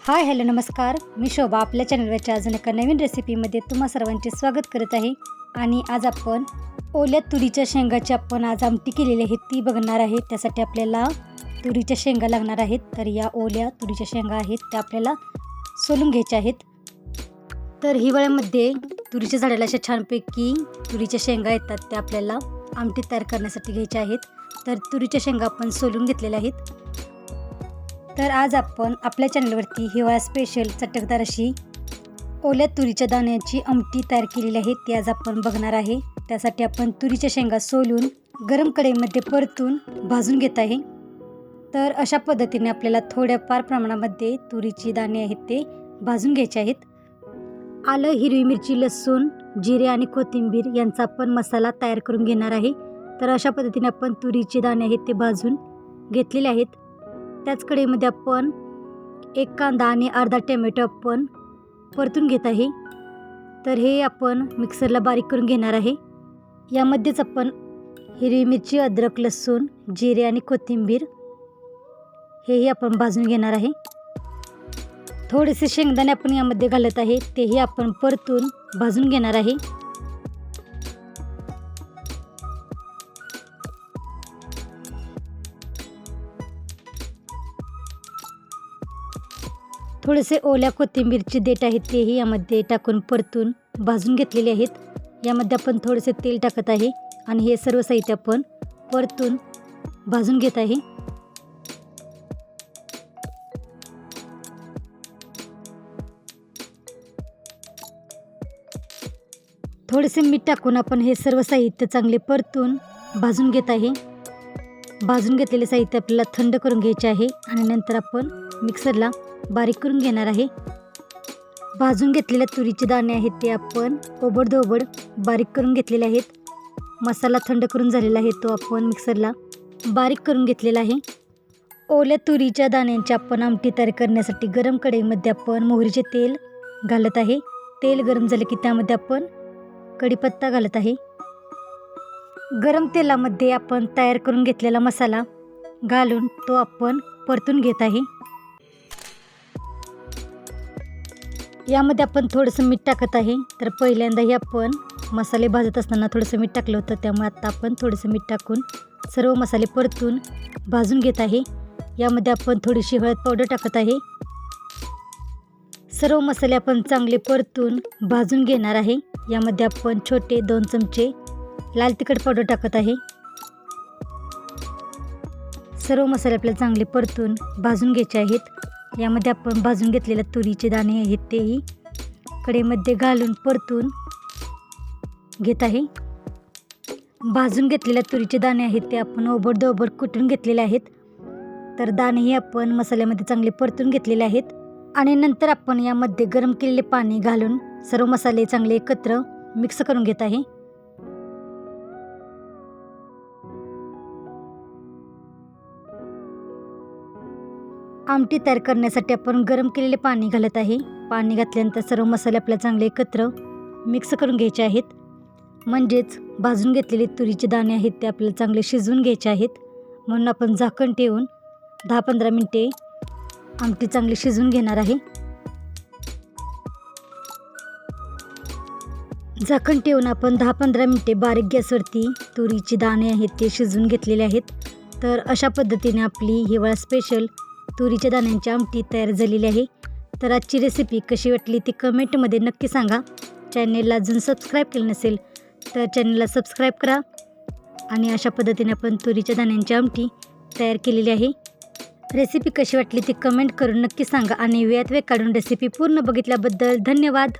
Hi hello नमस्कार, मी शोभा आपल्या चॅनलवरच्या अजून एका नवीन रेसिपीमध्ये तुम्हा सर्वांचे स्वागत करत आहे. आणि आज आपण ओल्या तुरीच्या शेंगाची आज आमटी केलेली आहे ती बघणार आहे. त्यासाठी आपल्याला तुरीच्या शेंगा लागणार आहेत. तर या ओल्या तुरीच्या शेंगा आहेत त्या आपल्याला सोलून घ्यायच्या आहेत. तर हिवाळ्यामध्ये तुरीच्या झाडाला अशा छानपैकी तुरीच्या शेंगा येतात त्या आपल्याला आमटी तयार करण्यासाठी घ्यायच्या आहेत. तर तुरीच्या शेंगा आपण सोलून घेतलेल्या आहेत. तर आज आपण आपल्या चॅनलवरती हिवाळा स्पेशल चटकदार अशी ओल्या तुरीच्या दाण्याची आमटी तयार केलेली आहे ती आज आपण बघणार आहे. त्यासाठी आपण तुरीच्या शेंगा सोलून गरम कढईमध्ये परतून भाजून घेत आहे. तर अशा पद्धतीने आपल्याला थोड्याफार प्रमाणामध्ये तुरीची दाणे आहेत ते भाजून घ्यायचे आहेत. आलं, हिरवी मिरची, लसूण, जिरे आणि कोथिंबीर यांचा आपण मसाला तयार करून घेणार आहे. तर अशा पद्धतीने आपण तुरीचे दाणे आहेत ते भाजून घेतलेले आहेत. त्याच कढईमध्ये आपण एक कांदा आणि अर्धा टोमॅटो आपण परतून घेत आहे. तर हे आपण मिक्सरला बारीक करून घेणार आहे. यामध्येच आपण हिरवी मिरची, अद्रक, लसूण, जिरे आणि कोथिंबीर हेही आपण भाजून घेणार आहे. थोडेसे शेंगदाणे आपण यामध्ये घालत आहे तेही आपण परतून भाजून घेणार आहे. थोडेसे ओल्या कोथिंबीरचे देठ आहेत तेही यामध्ये टाकून परतून भाजून घेतलेले आहेत. यामध्ये आपण थोडेसे तेल टाकत आहे आणि हे सर्व साहित्य आपण परतून भाजून घेत आहे. थोडेसे मीठ टाकून आपण हे सर्व साहित्य चांगले परतून भाजून घेत आहे. भाजून घेतलेले साहित्य आपल्याला थंड करून घ्यायचे आहे आणि नंतर आपण मिक्सरला बारीक करून घेणार आहे. भाजून घेतलेल्या तुरीचे दाणे आहेत ते आपण ओबडधोबड बारीक करून घेतलेले आहेत. मसाला थंड करून झालेला आहे तो आपण मिक्सरला बारीक करून घेतलेला आहे. ओल्या तुरीच्या दाण्यांची आपण आमटी तयार करण्यासाठी गरम कढईमध्ये आपण मोहरीचे तेल घालत आहे. तेल गरम झाले की त्यामध्ये आपण कढीपत्ता घालत आहे. गरम तेलामध्ये आपण तयार करून घेतलेला मसाला घालून तो आपण परतून घेत आहे. यामध्ये आपण थोडंसं मीठ टाकत आहे. तर पहिल्यांदाही आपण मसाले भाजत असताना थोडंसं मीठ टाकलं होतं, त्यामुळे आता आपण थोडंसं मीठ टाकून सर्व मसाले परतून भाजून घेत आहे. यामध्ये आपण थोडीशी हळद पावडर टाकत आहे. सर्व मसाले आपण चांगले परतून भाजून घेणार आहे. यामध्ये आपण छोटे 2 चमचे लाल तिखट पावडर टाकत आहे. सर्व मसाले आपल्याला चांगले परतून भाजून घ्यायचे आहेत. यामध्ये आपण भाजून घेतलेले तुरीचे दाणे आहेत तेही कढईमध्ये घालून परतून घेत आहे. भाजून घेतलेल्या तुरीचे दाणे आहेत ते आपण ओबडधोबड कुटून घेतलेले आहेत. तर दाणेही आपण मसाल्यामध्ये चांगले परतून घेतलेले आहेत आणि नंतर आपण यामध्ये गरम केलेले पाणी घालून सर्व मसाले चांगले एकत्र मिक्स करून घेत आहे. आमटी तयार करण्यासाठी आपण गरम केलेले पाणी घालत आहे. पाणी घातल्यानंतर सर्व मसाले आपल्याला चांगले एकत्र मिक्स करून घ्यायचे आहेत. म्हणजेच भाजून घेतलेले तुरीचे दाणे आहेत ते आपल्याला चांगले शिजवून घ्यायचे आहेत. म्हणून आपण झाकण ठेवून 10-15 मिनिटे आमटी चांगली शिजवून घेणार आहे. झाकण ठेवून आपण 10-15 मिनिटे बारीक गॅसवरती तुरीचे दाणे आहेत ते शिजवून घेतलेले आहेत. तर अशा पद्धतीने आपली हिवाळा स्पेशल तुरीच्या दाण्यांची आमटी तयार झालेली आहे. तर आजची रेसिपी कशी वाटली ती कमेंटमध्ये नक्की सांगा. चॅनेलला अजून सबस्क्राईब केलं नसेल तर चॅनेलला सबस्क्राईब करा. आणि अशा पद्धतीने आपण तुरीच्या दाण्यांची आमटी तयार केलेली आहे. रेसिपी कशी वाटली ती कमेंट करून नक्की सांगा आणि वेळात वेळ काढून रेसिपी पूर्ण बघितल्याबद्दल धन्यवाद.